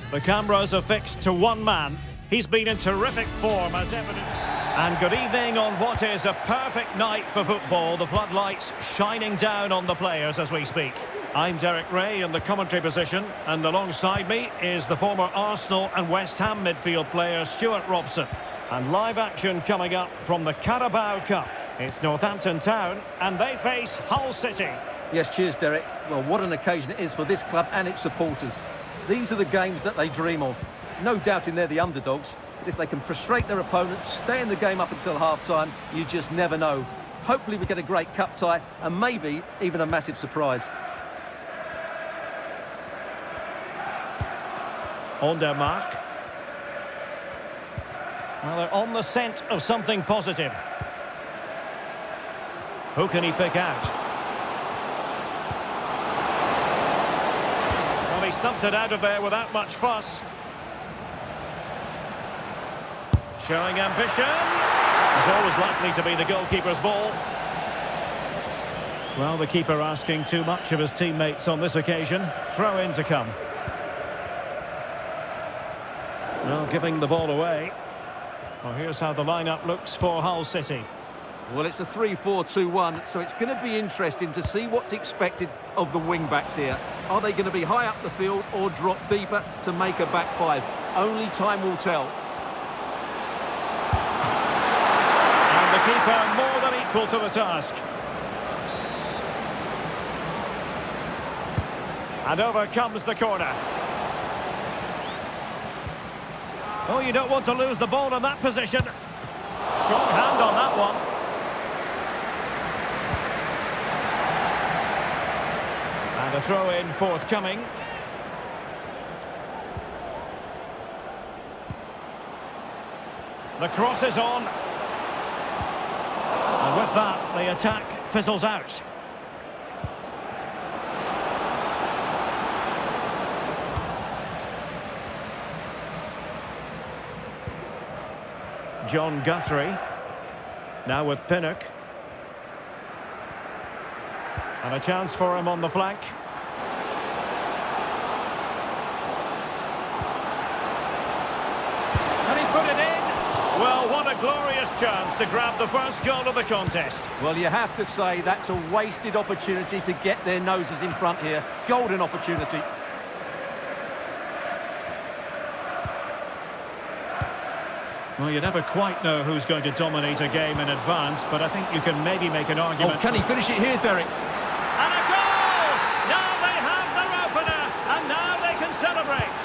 The cameras are fixed to one man. He's been in terrific form as evident. And good evening on what is a perfect night for football. The floodlights shining down on the players as we speak. I'm Derek Ray in the commentary position, and alongside me is the former Arsenal and West Ham midfield player Stuart Robson. And live action coming up from the Carabao Cup. It's Northampton Town, and they face Hull City. Yes, cheers, Derek. Well, what an occasion it is for this club and its supporters. These are the games that they dream of. No doubting they're the underdogs, but if they can frustrate their opponents, stay in the game up until half-time, you just never know. Hopefully we get a great cup tie and maybe even a massive surprise. Ondermark. Well, they're on the scent of something positive. Who can he pick out? Well, he stumped it out of there without much fuss. Showing ambition. It's always likely to be the goalkeeper's ball. Well, the keeper asking too much of his teammates on this occasion. Throw in to come. Well, giving the ball away. Well, here's how the lineup looks for Hull City. Well, it's a 3-4-2-1, so it's going to be interesting to see what's expected of the wing-backs here. Are they going to be high up the field or drop deeper to make a back five? Only time will tell. And the keeper more than equal to the task. And over comes the corner. Oh, you don't want to lose the ball in that position. Strong hand on that one. And a throw-in forthcoming. The cross is on. And with that, the attack fizzles out. John Guthrie. Now with Pinnock. And a chance for him on the flank. And he put it in. Well, what a glorious chance to grab the first goal of the contest. Well, you have to say that's a wasted opportunity to get their noses in front here. Golden opportunity. Well, you never quite know who's going to dominate a game in advance, but I think you can maybe make an argument. Oh, can he finish it here, Derek? And a goal! Now they have their opener, and now they can celebrate.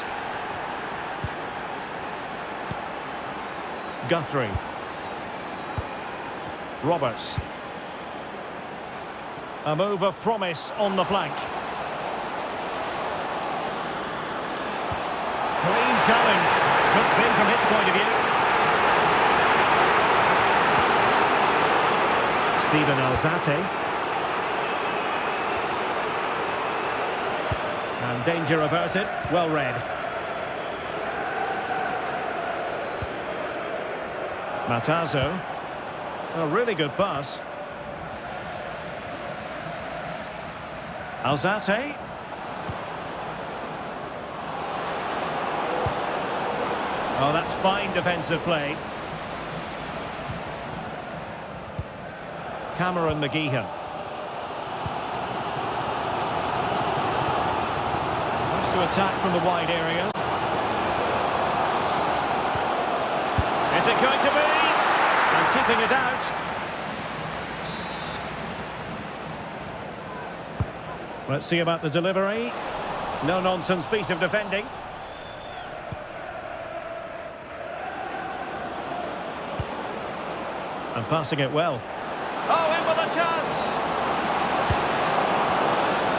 Guthrie. Roberts. A move of promise on the flank. Clean challenge. Good thing from his point of view. Steven Alzate. And danger averted. Well read. Matazo. A really good pass. Alzate. Oh, that's fine defensive play. Cameron McGeehan. Wants to attack from the wide areas. Is it going to be? And keeping it out. Let's see about the delivery. No-nonsense piece of defending. And passing it well. Oh, in with a chance!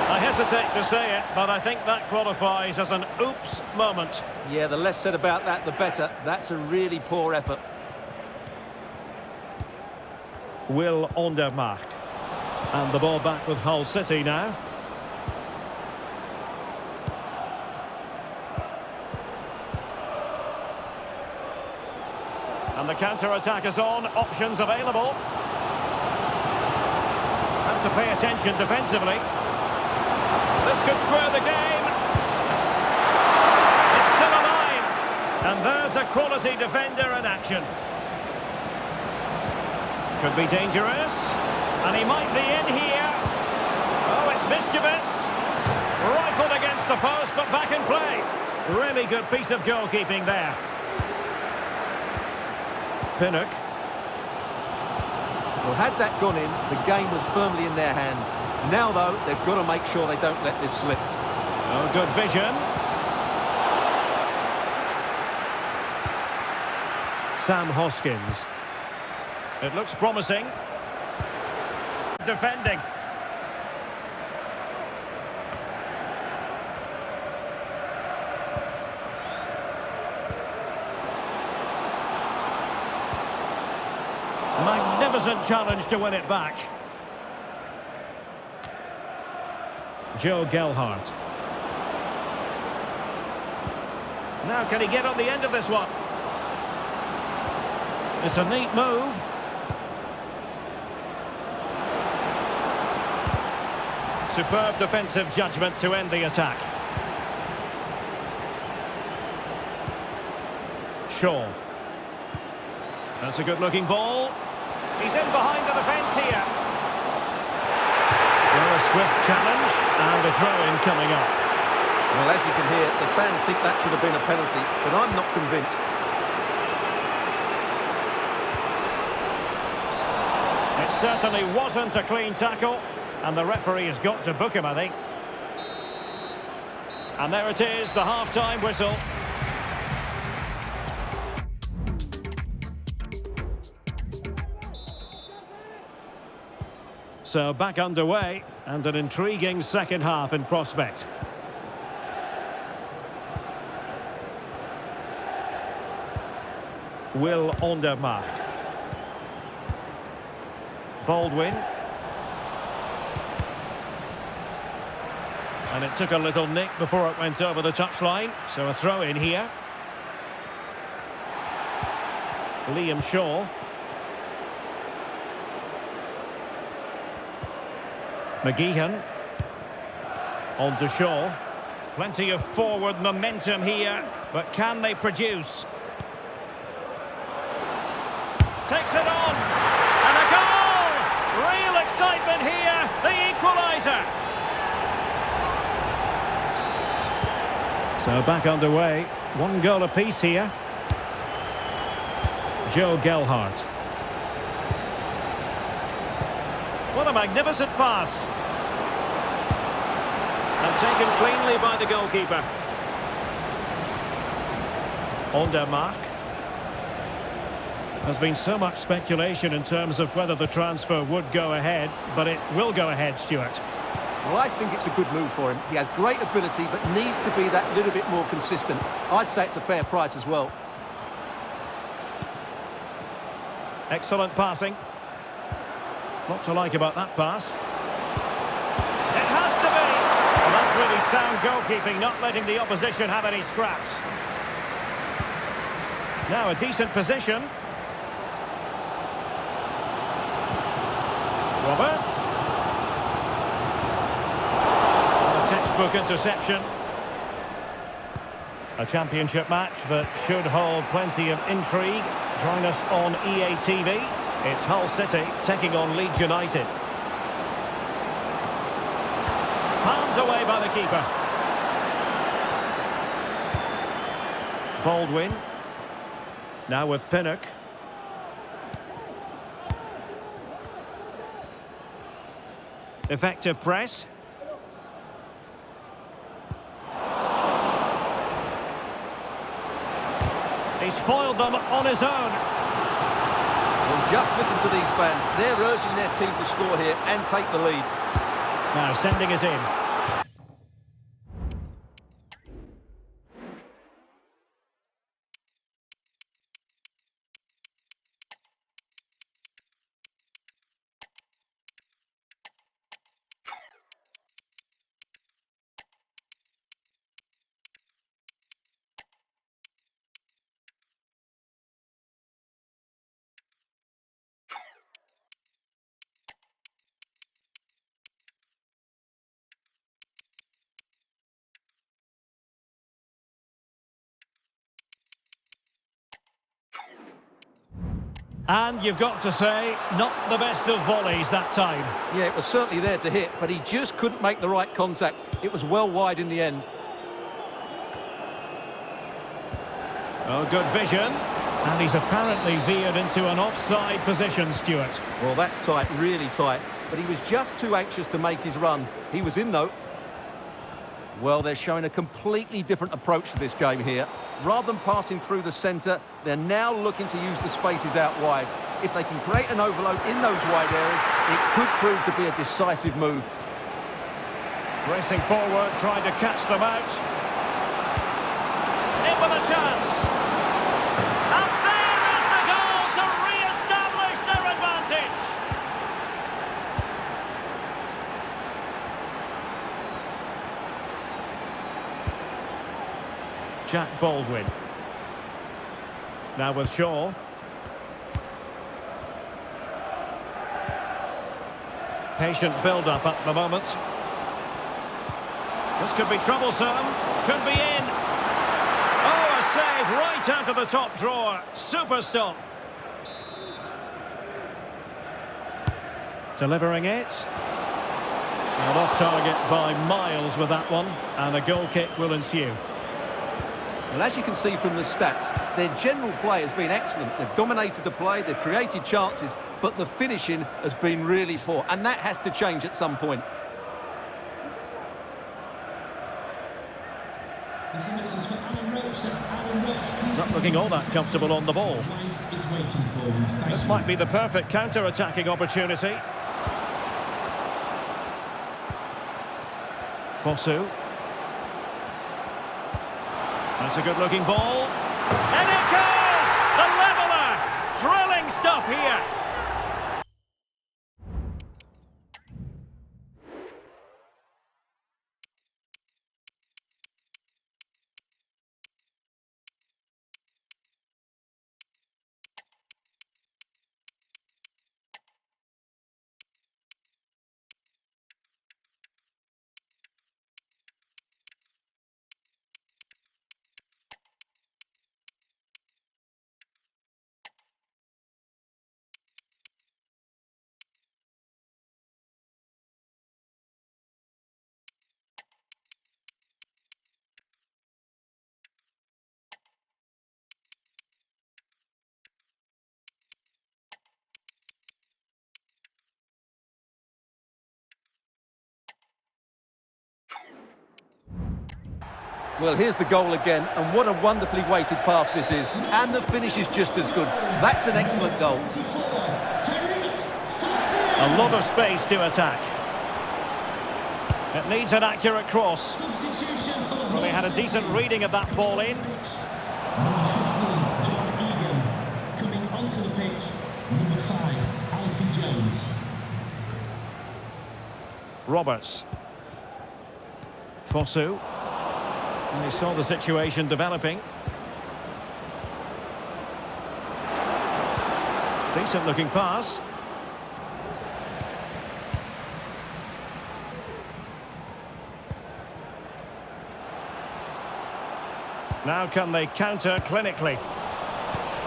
I hesitate to say it, but I think that qualifies as an oops moment. Yeah, the less said about that, the better. That's a really poor effort. Will Ondermark. And the ball back with Hull City now. And the counter-attack is on. Options available. Have to pay attention defensively. This could square the game. It's still a And there's a quality defender in action. Could be dangerous. And he might be in here. Oh, it's mischievous. Rifled against the post, but back in play. Really good piece of goalkeeping there. Pinnock. Well, had that gone in, the game was firmly in their hands. Now, though, they've got to make sure they don't let this slip. Oh, good vision. Sam Hoskins. It looks promising. Defending. Magnificent challenge to win it back. Joe Gelhardt. Now can he get on the end of this one? It's a neat move. Superb defensive judgment to end the attack. Shaw. That's a good-looking ball. He's in behind the defence here. Well, a swift challenge, and a throw-in coming up. Well, as you can hear, the fans think that should have been a penalty, but I'm not convinced. It certainly wasn't a clean tackle, and the referee has got to book him, I think. And there it is, the half-time whistle. So back underway, and an intriguing second half in prospect. Will Ondermark. Baldwin. And it took a little nick before it went over the touchline, so a throw in here. Liam Shaw. McGeehan. On to Shaw. Plenty of forward momentum here, but can they produce? Takes it on, and a goal! Real excitement here, the equaliser. So back underway, 1 goal apiece here. Joe Gelhardt. What a magnificent pass. And taken cleanly by the goalkeeper. Ondermark. There's been so much speculation in terms of whether the transfer would go ahead, but it will go ahead, Stuart. Well, I think it's a good move for him. He has great ability, but needs to be that little bit more consistent. I'd say it's a fair price as well. Excellent passing. What to like about that pass? It has to be! Well, that's really sound goalkeeping, not letting the opposition have any scraps. Now a decent position. Roberts. A textbook interception. A championship match that should hold plenty of intrigue. Join us on EA TV. It's Hull City taking on Leeds United. Palmed away by the keeper. Baldwin. Now with Pinnock. Effective press. He's foiled them on his own. Well, just listen to these fans. They're urging their team to score here and take the lead. Now sending it in. And you've got to say, not the best of volleys that time. Yeah, it was certainly there to hit, but he just couldn't make the right contact. It was well wide in the end. Oh, good vision. And he's apparently veered into an offside position, Stuart. Well, that's tight, really tight. But he was just too anxious to make his run. He was in, though. Well, they're showing a completely different approach to this game here. Rather than passing through the centre, they're now looking to use the spaces out wide. If they can create an overload in those wide areas, it could prove to be a decisive move. Racing forward, trying to catch them out. In with a chance. And there is the goal to re-establish their advantage. Jack Baldwin. Now with Shaw. Patient build-up at the moment. This could be troublesome. Could be in. Oh, a save right out of the top drawer. Super stop. Delivering it. And off target by miles with that one. And a goal kick will ensue. Well, as you can see from the stats, their general play has been excellent. They've dominated the play, they've created chances, but the finishing has been really poor, and that has to change at some point. Not looking all that comfortable on the ball. This might be the perfect counter-attacking opportunity. Fosu. That's a good-looking ball. And it goes! The leveller! Thrilling stuff here. Well, here's the goal again, and what a wonderfully weighted pass this is. And the finish is just as good. That's an excellent goal. A lot of space to attack. It needs an accurate cross. Well, they had a decent reading of that ball in. Coming onto the pitch, number 5, Alfie Jones. Roberts. Fosu. And they saw the situation developing. Decent looking pass. Now can they counter clinically?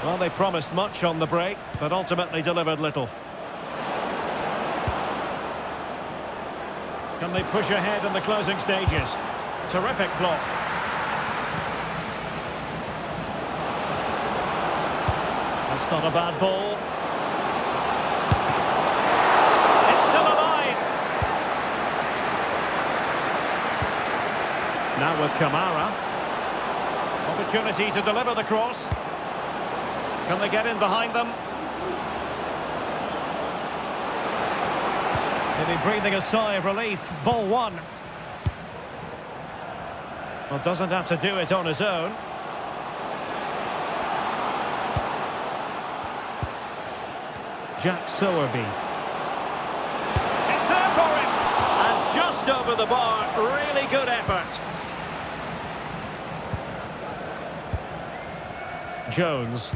Well, they promised much on the break, but ultimately delivered little. Can they push ahead in the closing stages? Terrific block. That's not a bad ball. It's still alive. Now with Kamara. Opportunity to deliver the cross. Can they get in behind them? Maybe breathing a sigh of relief. Ball one. Well, doesn't have to do it on his own. Jack Sowerby. It's there for him! And just over the bar, really good effort. Jones.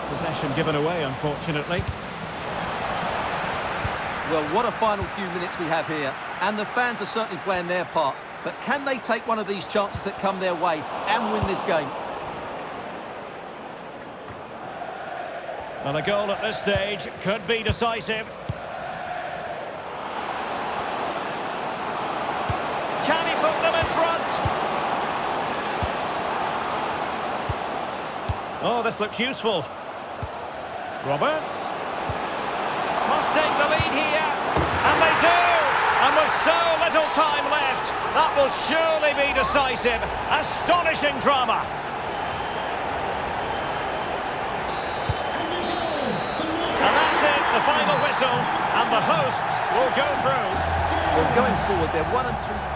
Possession given away, unfortunately. Well, what a final few minutes we have here. And the fans are certainly playing their part. But can they take one of these chances that come their way and win this game? And a goal at this stage could be decisive. Can he put them in front? Oh, this looks useful. Roberts. Must take the lead here. And they do! And with so little time left, that will surely be decisive. Astonishing drama. And that's it, the final whistle. And the hosts will go through. Well, going forward, they're 1 and 2.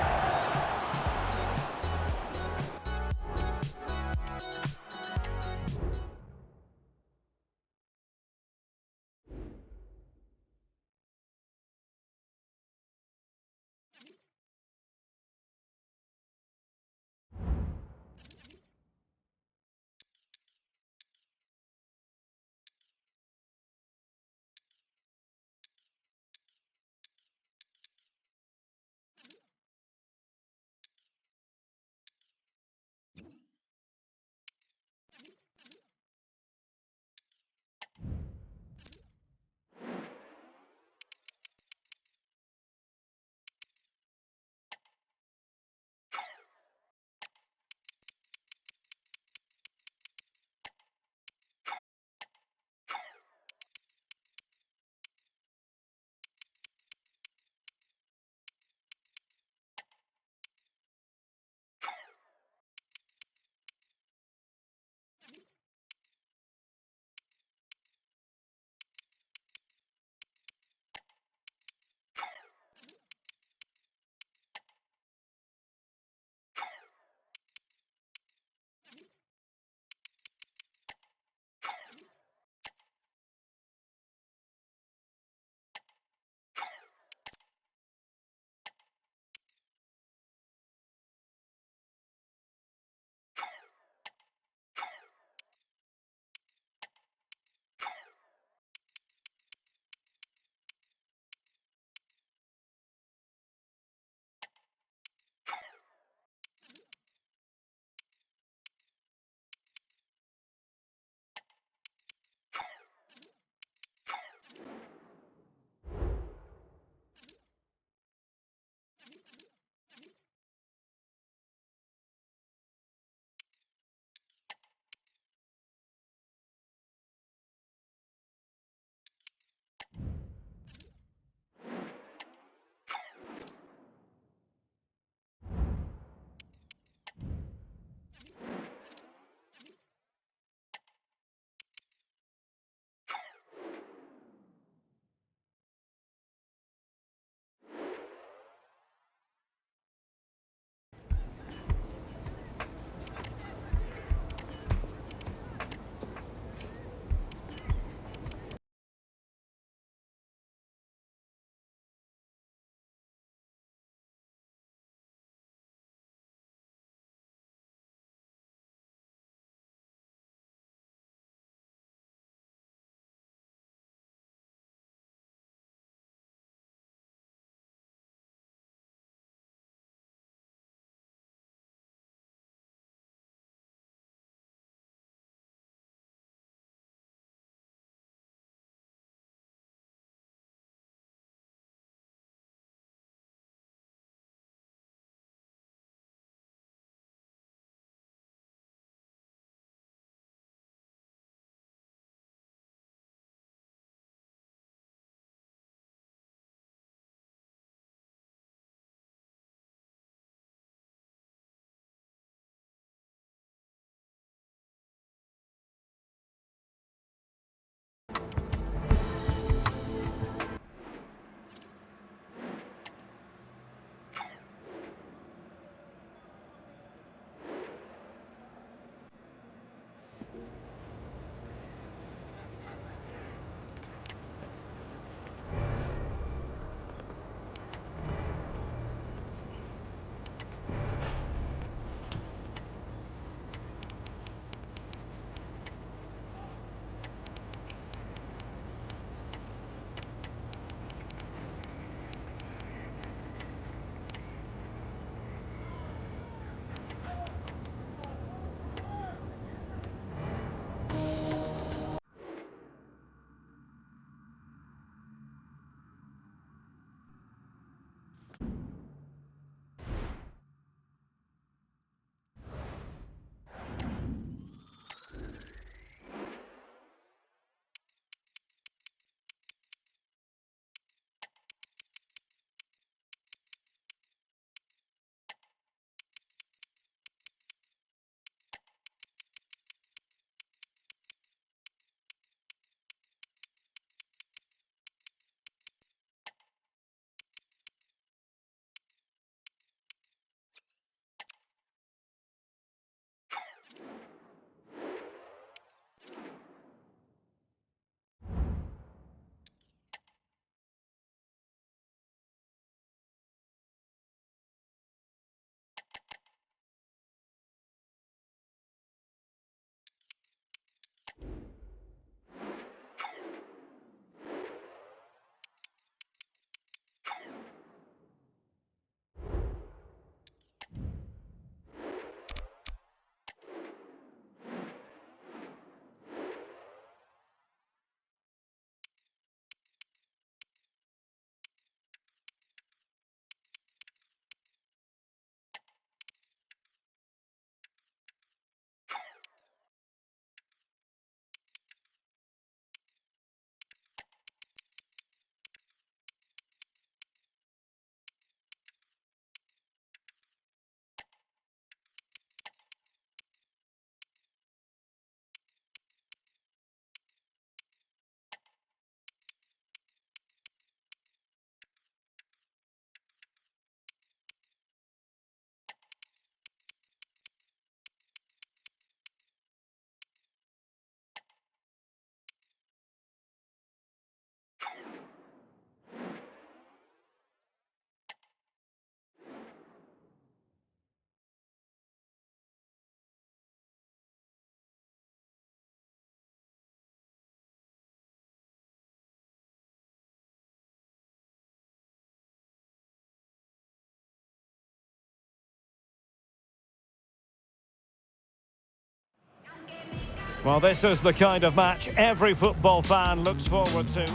Well, this is the kind of match every football fan looks forward to.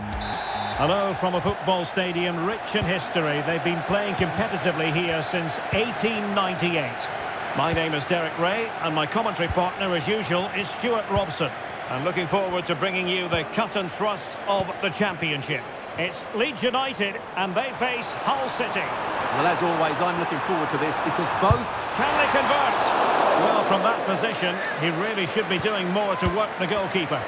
Hello from a football stadium rich in history. They've been playing competitively here since 1898. My name is Derek Ray, and my commentary partner, as usual, is Stuart Robson. I'm looking forward to bringing you the cut and thrust of the championship. It's Leeds United, and they face Hull City. Well, as always, I'm looking forward to this because both... Can they convert? Well, from that position, he really should be doing more to work the goalkeeper.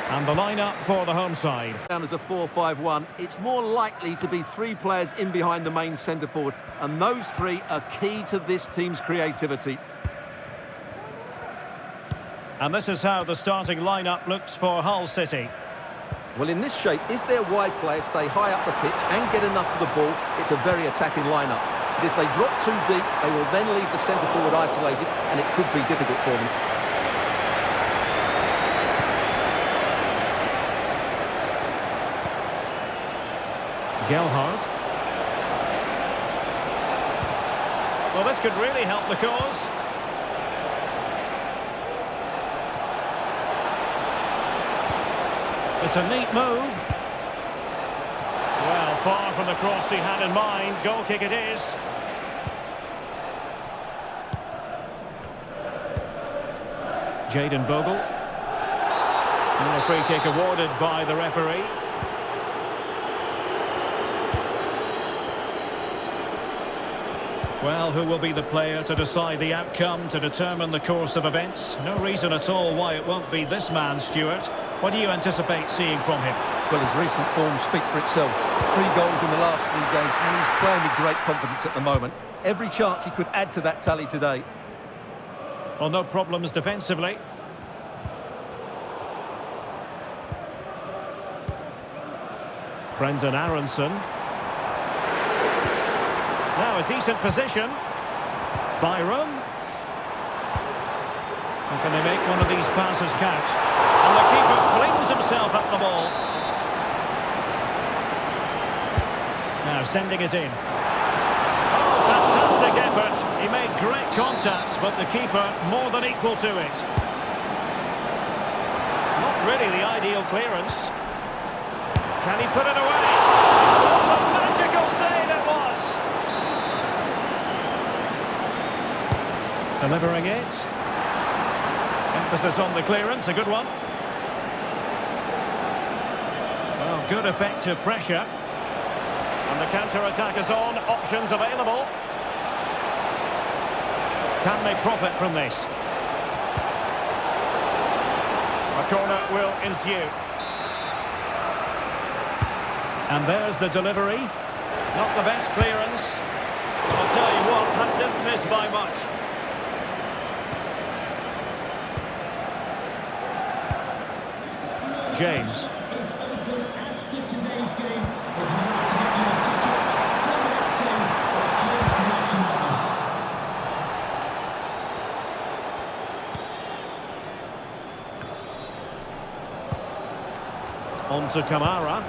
And the lineup for the home side. Down as a 4-5-1, it's more likely to be three players in behind the main centre forward, and those three are key to this team's creativity. And this is how the starting lineup looks for Hull City. Well, in this shape, if their wide players stay high up the pitch and get enough of the ball, it's a very attacking lineup. But if they drop too deep, they will then leave the centre forward isolated, and it could be difficult for them. Gelhardt. Well, this could really help the cause. It's a neat move. Well, far from the cross he had in mind. Goal kick it is. Jayden Bogle. And a free kick awarded by the referee. Well, who will be the player to decide the outcome, to determine the course of events? No reason at all why it won't be this man, Stuart. What do you anticipate seeing from him? Well, his recent form speaks for itself. 3 goals in the last 3 games, and he's playing with great confidence at the moment. Every chance he could add to that tally today. Well, no problems defensively. Brendan Aronson. Now a decent position. Byram. And can they make one of these passes catch? And the keeper flings himself at the ball. Now sending it in. Oh, fantastic effort. He made great contact, but the keeper more than equal to it. Not really the ideal clearance. Can he put it away? What a magical save it was! Delivering it. Emphasis on the clearance, a good one. Well, good effective pressure. And the counter-attack is on, options available. Can they profit from this? A corner will ensue. And there's the delivery. Not the best clearance. I'll tell you what, that didn't miss by much. James. On to Kamara.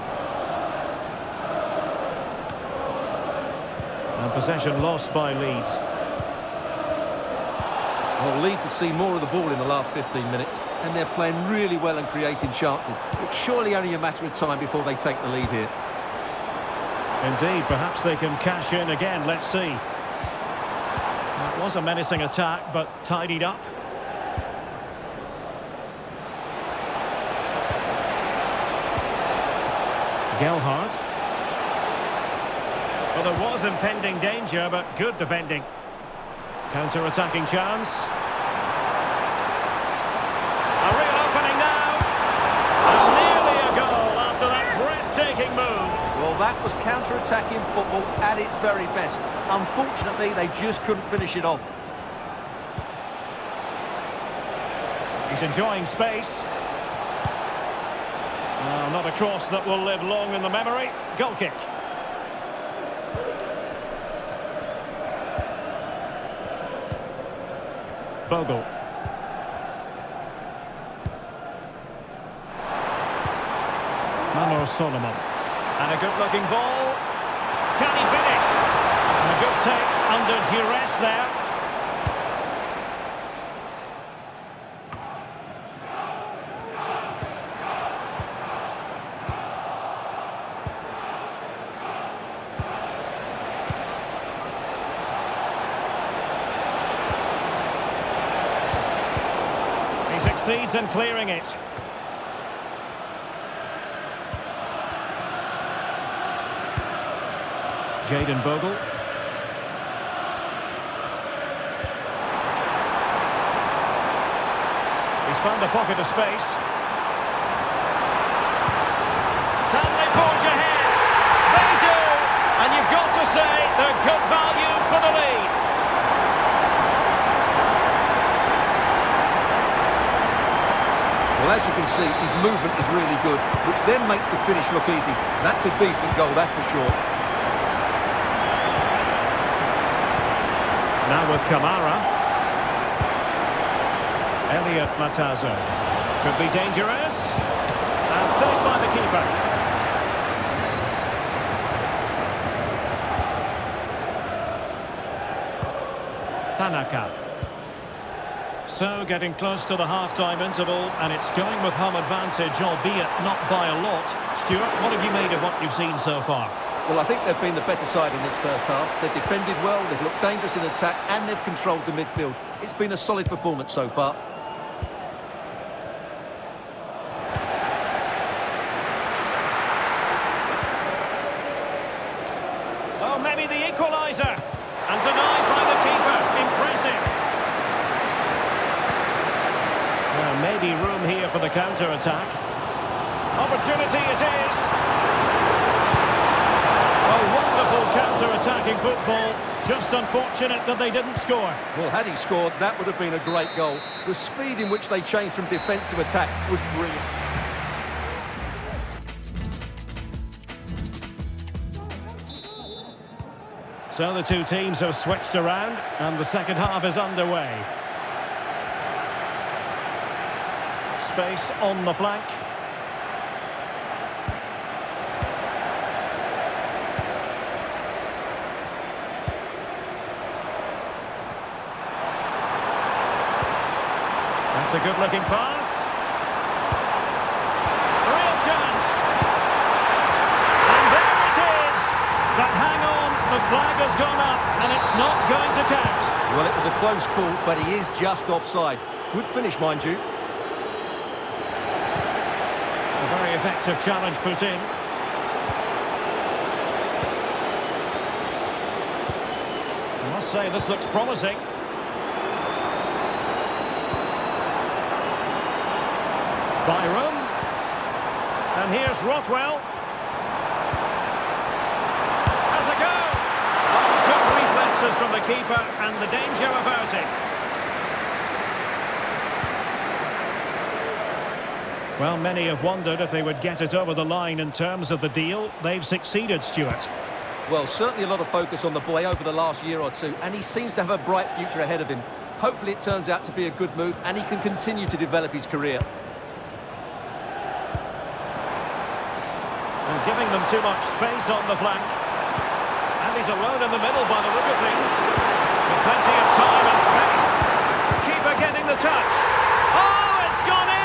And possession lost by Leeds. Well, Leeds have seen more of the ball in the last 15 minutes, and they're playing really well and creating chances. It's surely only a matter of time before they take the lead here. Indeed, perhaps they can cash in again. Let's see. That was a menacing attack, but tidied up. Gelhardt. Well, there was impending danger, but good defending. Counter-attacking chance. A real opening now. And nearly a goal after that breathtaking move. Well, that was counter-attacking football at its very best. Unfortunately, they just couldn't finish it off. He's enjoying space. Well, Not a cross that will live long in the memory. Goal kick. Bogle. Mano Solomon. And a good-looking ball. Can he finish? And a good take under duress there. He succeeds in clearing it. Jayden Bogle. He's found a pocket of space. Can they forge ahead? They do! And you've got to say they're good value for the lead. Well, as you can see, his movement is really good, which then makes the finish look easy. That's a decent goal, that's for sure. Now with Kamara. Elliot Matazo. Could be dangerous. And saved by the keeper. Tanaka. So getting close to the half-time interval, and it's going with home advantage, albeit not by a lot. Stuart, what have you made of what you've seen so far? Well, I think they've been the better side in this first half. They've defended well, they've looked dangerous in attack, and they've controlled the midfield. It's been a solid performance so far. Oh, maybe the equaliser. And denied by the keeper. Impressive. Well, maybe room here for the counter-attack. Opportunity it is. Oh, wonderful counter-attacking football. Just unfortunate that they didn't score. Well, had he scored, that would have been a great goal. The speed in which they changed from defence to attack was brilliant. So the two teams have switched around, and the second half is underway. Space on the flank. That's a good-looking pass. Real chance. And there it is. But hang on, the flag has gone up, and it's not going to count. Well, it was a close call, but he is just offside. Good finish, mind you. A very effective challenge put in. I must say, this looks promising. Byram. And here's Rothwell. Has a go. Good reflexes from the keeper and the danger averted. Well, many have wondered if they would get it over the line in terms of the deal. They've succeeded, Stuart. Well, certainly a lot of focus on the boy over the last year or two, and he seems to have a bright future ahead of him. Hopefully it turns out to be a good move, and he can continue to develop his career. And giving them too much space on the flank. And he's alone in the middle by the look of things. With plenty of time and space. Keeper getting the touch. Oh, it's gone in!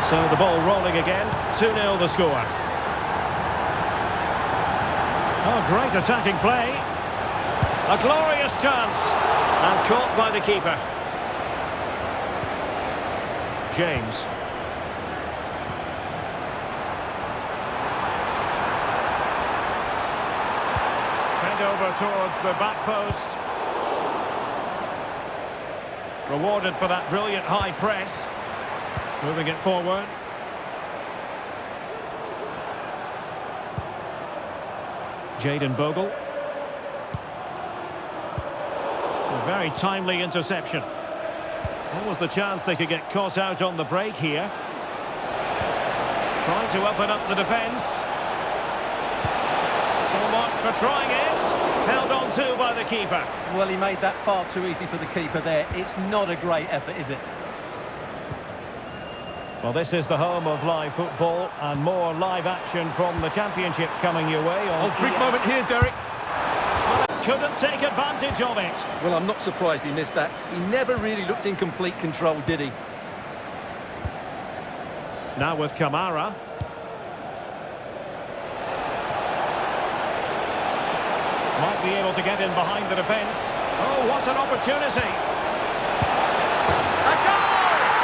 So the ball rolling again. 2-0 the score. Oh, great attacking play. A glorious chance. And caught by the keeper. James. Fed over towards the back post. Rewarded for that brilliant high press. Moving it forward. Jayden Bogle. A very timely interception. What was the chance they could get caught out on the break here? Trying to open up the defence. Full marks for trying it. Held on to by the keeper. Well, he made that far too easy for the keeper there. It's not a great effort, is it? Well, this is the home of live football and more live action from the Championship coming your way. Oh, big moment here, Derek. Couldn't take advantage of it. Well, I'm not surprised he missed that. He never really looked in complete control, did he? Now with Kamara. Might be able to get in behind the defence. Oh, what an opportunity. A goal!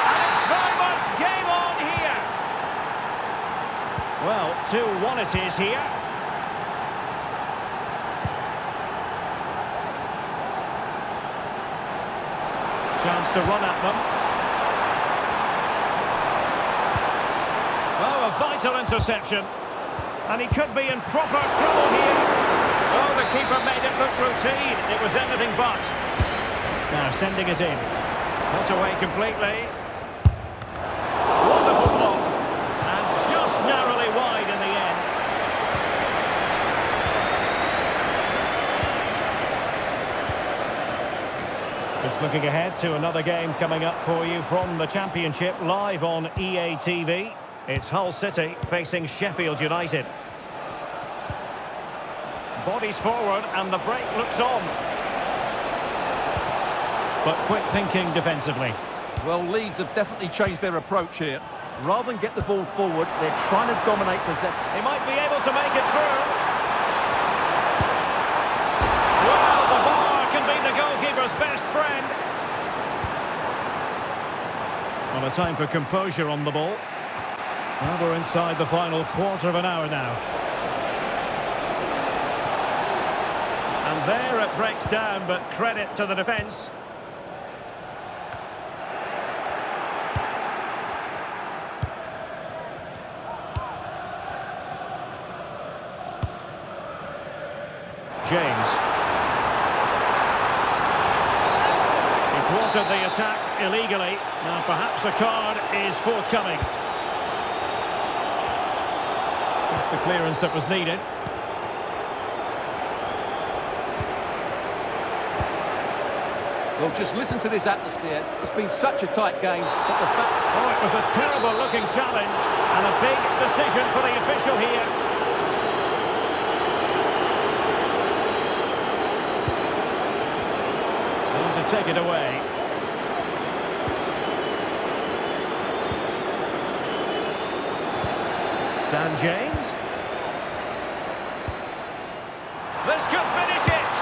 And it's very much game on here. Well, 2-1 it is here. Chance to run at them. Oh, a vital interception. And he could be in proper trouble here. Oh, the keeper made it look routine. It was anything but. Now sending it in. Not away completely. Wonderful block. And just narrowly wide in the end. Just looking ahead to another game coming up for you from the Championship live on EA TV. It's Hull City facing Sheffield United. Bodies forward and the break looks on. But quick thinking defensively. Well, Leeds have definitely changed their approach here. Rather than get the ball forward, they're trying to dominate possession. He might be able to make it through. Well, the bar can be the goalkeeper's best friend. Well, a time for composure on the ball. Well, we're inside the final quarter of an hour now. And there it breaks down, but credit to the defence. James. He thwarted the attack illegally. Now perhaps a card is forthcoming. Just the clearance that was needed. Well, just listen to this atmosphere. It's been such a tight game, but the fact... Oh, it was a terrible-looking challenge, and a big decision for the official here. And to take it away. Dan James. This could finish it.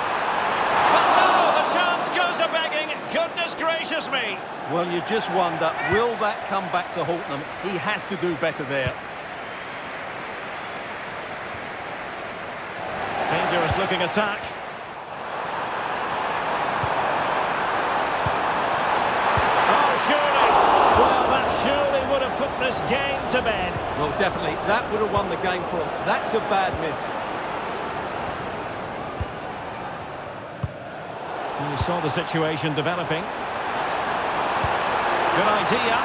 But no, the chance goes a-begging. Goodness gracious me. Well, you just wonder, will that come back to haunt them? He has to do better there. Dangerous looking attack. Oh, surely. Well, that surely would have put this game to bed. Well, definitely. That would have won the game for him. That's a bad miss. We saw the situation developing. Good idea.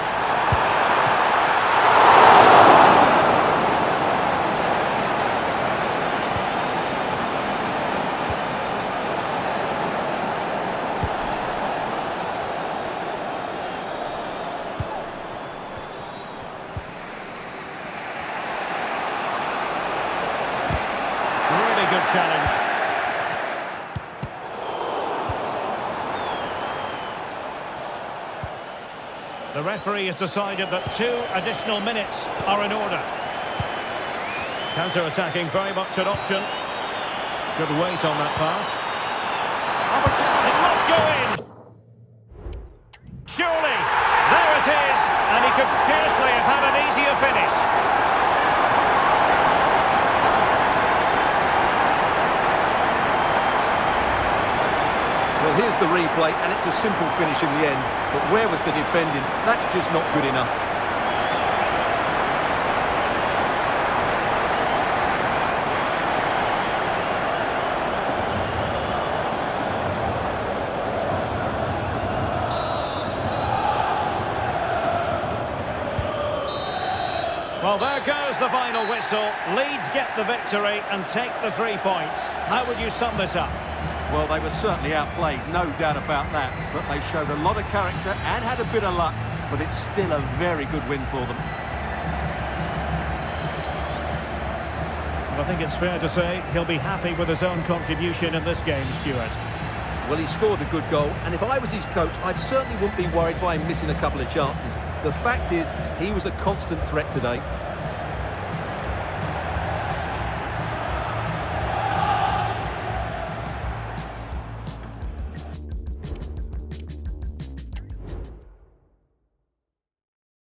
Really good challenge. The referee has decided that 2 additional minutes are in order. Counter-attacking, very much an option. Good weight on that pass. It must go in! Surely! There it is! And he could scarcely have had an easier finish. Well, here's the replay, and it's a simple finish in the end. But where was the defending? That's just not good enough. Well, there goes the final whistle. Leeds get the victory and take the 3 points. How would you sum this up? Well, they were certainly outplayed, no doubt about that. But they showed a lot of character and had a bit of luck. But it's still a very good win for them. Well, I think it's fair to say he'll be happy with his own contribution in this game, Stuart. Well, he scored a good goal, and if I was his coach, I certainly wouldn't be worried by him missing a couple of chances. The fact is, he was a constant threat today.